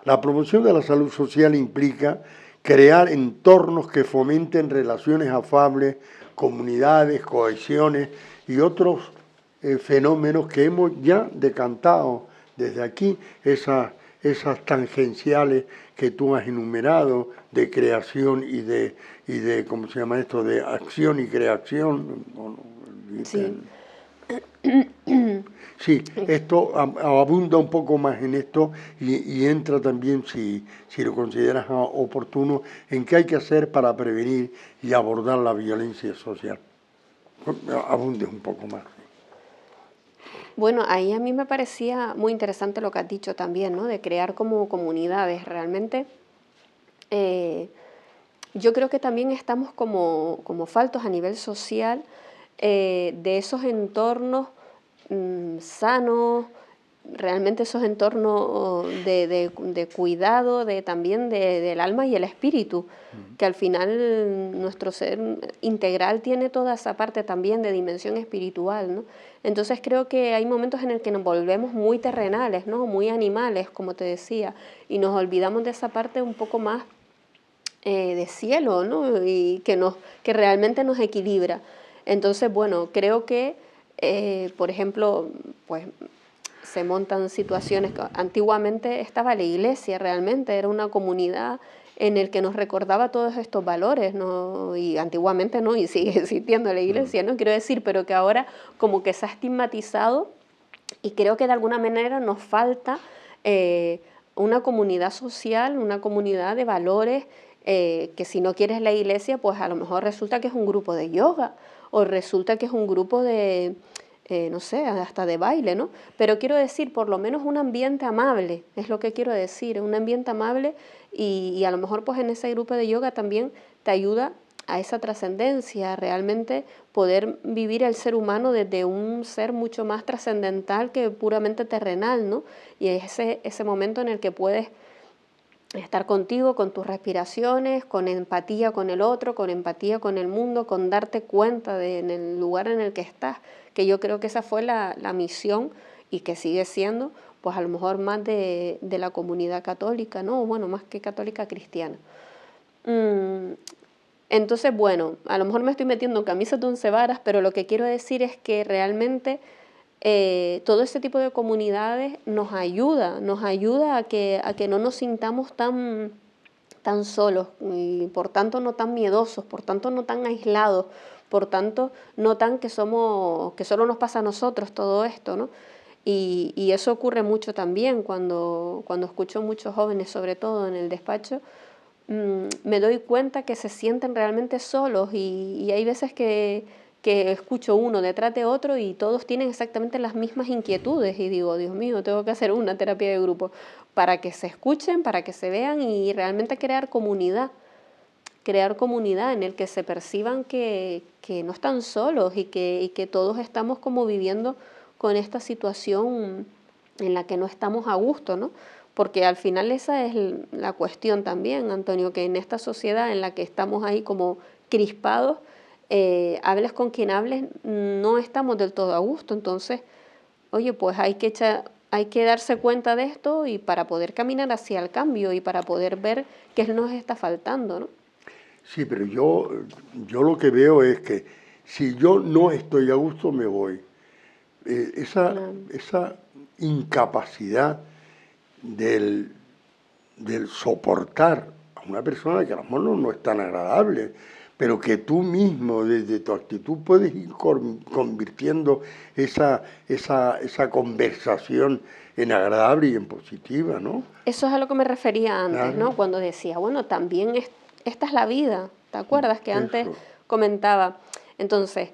La promoción de la salud social implica crear entornos que fomenten relaciones afables, comunidades, cohesiones y otros fenómenos que hemos ya decantado desde aquí, esas tangenciales que tú has enumerado de creación y de ¿cómo se llama esto?, de acción y creación, Sí. Sí, esto abunda un poco más en esto y entra también, si lo consideras oportuno, en qué hay que hacer para prevenir y abordar la violencia social. Abunde un poco más. Bueno, ahí a mí me parecía muy interesante lo que has dicho también, ¿no? De crear como comunidades. Realmente yo creo que también estamos como faltos a nivel social de esos entornos sanos, realmente esos entornos de cuidado también del alma y el espíritu, que al final nuestro ser integral tiene toda esa parte también de dimensión espiritual, ¿no? Entonces creo que hay momentos en el que nos volvemos muy terrenales, ¿no? Muy animales, como te decía, y nos olvidamos de esa parte un poco más de cielo, ¿no? Y que realmente nos equilibra. Entonces, bueno, creo que, por ejemplo, pues se montan situaciones que antiguamente estaba la iglesia, realmente era una comunidad en el que nos recordaba todos estos valores, ¿no? Y antiguamente no, y sigue existiendo la iglesia, ¿no? Quiero decir, pero que ahora como que se ha estigmatizado y creo que de alguna manera nos falta una comunidad social, una comunidad de valores, que si no quieres la iglesia, pues a lo mejor resulta que es un grupo de yoga o resulta que es un grupo de, no sé, hasta de baile, ¿no? Pero quiero decir, por lo menos un ambiente amable, es lo que quiero decir, un ambiente amable y a lo mejor pues en ese grupo de yoga también te ayuda a esa trascendencia, realmente poder vivir el ser humano desde un ser mucho más trascendental que puramente terrenal, ¿no? Y es ese momento en el que puedes estar contigo, con tus respiraciones, con empatía con el otro, con empatía con el mundo, con darte cuenta en el lugar en el que estás, que yo creo que esa fue la misión y que sigue siendo, pues a lo mejor más de la comunidad católica, ¿no? Bueno, más que católica, cristiana. Entonces, bueno, a lo mejor me estoy metiendo en camisas de once varas, pero lo que quiero decir es que realmente todo este tipo de comunidades nos ayuda a que no nos sintamos tan solos y por tanto no tan miedosos, por tanto no tan aislados, por tanto no tan que solo nos pasa a nosotros todo esto, ¿no? Y eso ocurre mucho también cuando escucho muchos jóvenes, sobre todo en el despacho, me doy cuenta que se sienten realmente solos y hay veces que escucho uno detrás de otro y todos tienen exactamente las mismas inquietudes y digo, Dios mío, tengo que hacer una terapia de grupo para que se escuchen, para que se vean y realmente crear comunidad en el que se perciban que no están solos y que todos estamos como viviendo con esta situación en la que no estamos a gusto, ¿no? Porque al final esa es la cuestión también, Antonio, que en esta sociedad en la que estamos ahí como crispados, hables con quien hables, no estamos del todo a gusto. Entonces, oye, pues hay que darse cuenta de esto y para poder caminar hacia el cambio y para poder ver qué nos está faltando, ¿no? Sí, pero yo lo que veo es que si yo no estoy a gusto, me voy. Esa incapacidad del soportar a una persona que a lo mejor no es tan agradable, pero que tú mismo, desde tu actitud, puedes ir convirtiendo esa conversación en agradable y en positiva, ¿no? Eso es a lo que me refería antes, Claro. ¿no? Cuando decía, bueno, también esta es la vida, ¿te acuerdas que antes comentaba? Entonces,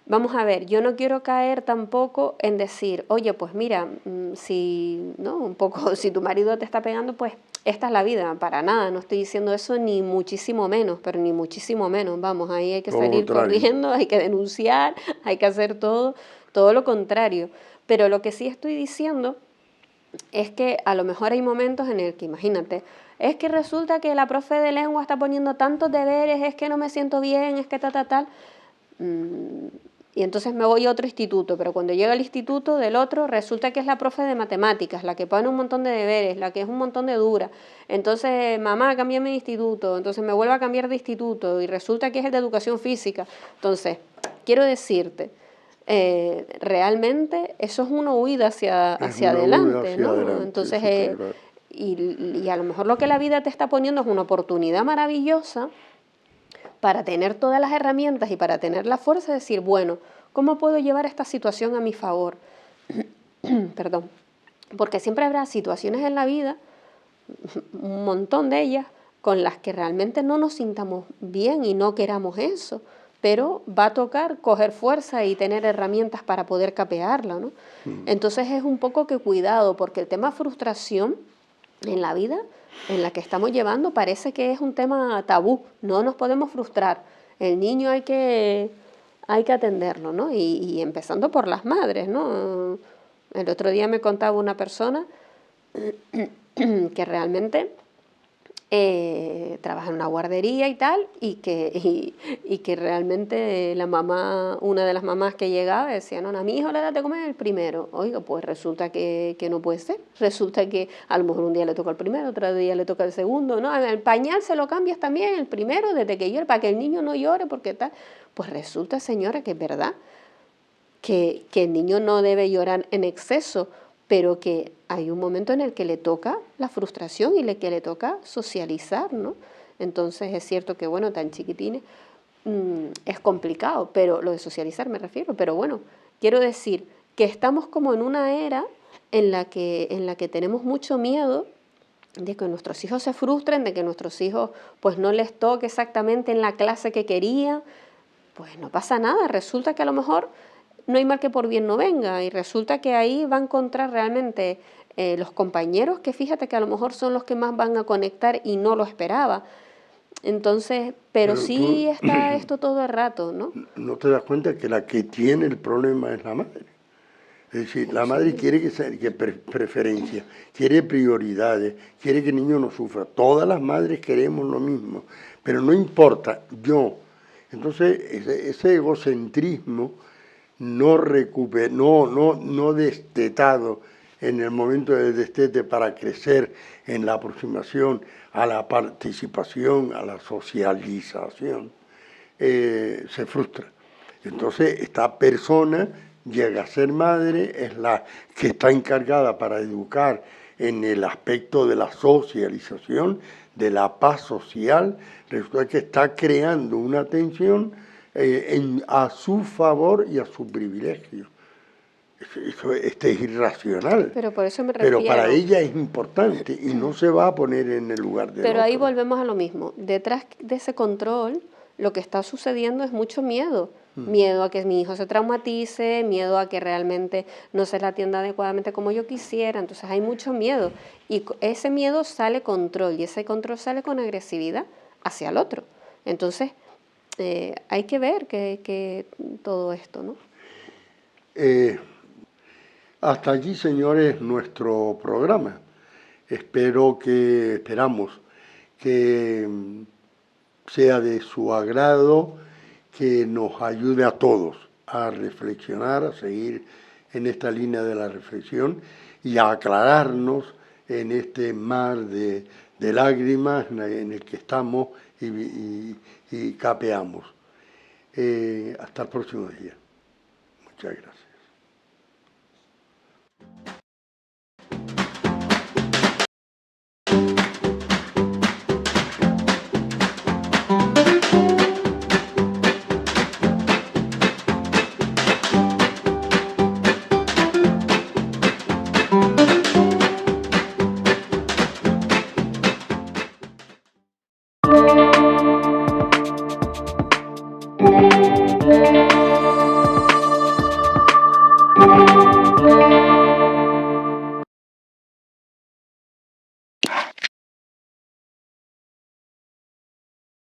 vamos a ver, yo no quiero caer tampoco en decir, oye, pues mira, si, ¿no? Un poco, si tu marido te está pegando, pues esta es la vida, para nada, no estoy diciendo eso ni muchísimo menos, pero ni muchísimo menos, vamos, ahí hay que salir corriendo, hay que denunciar, hay que hacer todo lo contrario. Pero lo que sí estoy diciendo es que a lo mejor hay momentos en el que, imagínate, es que resulta que la profe de lengua está poniendo tantos deberes, es que no me siento bien, es que tal. Y entonces me voy a otro instituto, pero cuando llega al instituto del otro resulta que es la profe de matemáticas, la que pone un montón de deberes, la que es un montón de dura. Entonces, mamá, cámbiame de instituto, entonces me vuelvo a cambiar de instituto y resulta que es el de educación física. Entonces, quiero decirte, realmente eso es una huida hacia adelante, ¿no? Entonces, y a lo mejor lo que la vida te está poniendo es una oportunidad maravillosa para tener todas las herramientas y para tener la fuerza de decir, bueno, ¿Cómo puedo llevar esta situación a mi favor? Perdón. Porque siempre habrá situaciones en la vida, un montón de ellas, con las que realmente no nos sintamos bien y no queramos eso, pero va a tocar coger fuerza y tener herramientas para poder capearla, ¿no? Entonces es un poco que cuidado, porque el tema frustración en la vida en la que estamos llevando parece que es un tema tabú, no nos podemos frustrar, el niño hay que atenderlo, ¿no? Y empezando por las madres, ¿no? El otro día me contaba una persona que realmente trabaja en una guardería y tal, y que realmente la mamá, una de las mamás que llegaba decía, no, a mi hijo le da de comer el primero. Oiga, pues resulta que no puede ser. Resulta que a lo mejor un día le toca el primero, otro día le toca el segundo. No, el pañal se lo cambias también el primero desde que llore, para que el niño no llore, porque tal. Pues resulta, señora, que es verdad que el niño no debe llorar en exceso, pero que hay un momento en el que le toca la frustración y que le toca socializar, ¿no? Entonces es cierto que, bueno, tan chiquitines es complicado, pero lo de socializar me refiero, pero bueno, quiero decir que estamos como en una era en la que tenemos mucho miedo de que nuestros hijos se frustren, de que nuestros hijos pues no les toque exactamente en la clase que querían. Pues no pasa nada, resulta que a lo mejor no hay mal que por bien no venga, y resulta que ahí va a encontrar realmente los compañeros que fíjate que a lo mejor son los que más van a conectar y no lo esperaba. Entonces, pero sí está esto todo el rato, ¿no? ¿No te das cuenta que la que tiene el problema es la madre? Es decir, la madre quiere que preferencia, quiere prioridades, quiere que el niño no sufra. Todas las madres queremos lo mismo, pero no importa, yo. Entonces, ese egocentrismo no destetado en el momento del destete para crecer en la aproximación a la participación, a la socialización, se frustra. Entonces, esta persona llega a ser madre, es la que está encargada para educar en el aspecto de la socialización, de la paz social, resulta que está creando una tensión a su favor y a su privilegio. Esto es irracional. Pero por eso me refiero. Pero para ella es importante y no se va a poner en el lugar de Pero ahí volvemos a lo mismo. Detrás de ese control, lo que está sucediendo es mucho miedo. Miedo a que mi hijo se traumatice, miedo a que realmente no se le atienda adecuadamente como yo quisiera. Entonces hay mucho miedo. Y ese miedo sale control, y ese control sale con agresividad hacia el otro. Entonces hay que ver que todo esto, ¿no? Hasta allí, señores, nuestro programa. Esperamos que sea de su agrado, que nos ayude a todos a reflexionar, a seguir en esta línea de la reflexión y a aclararnos en este mar de lágrimas en el que estamos y capeamos. Hasta el próximo día. Muchas gracias.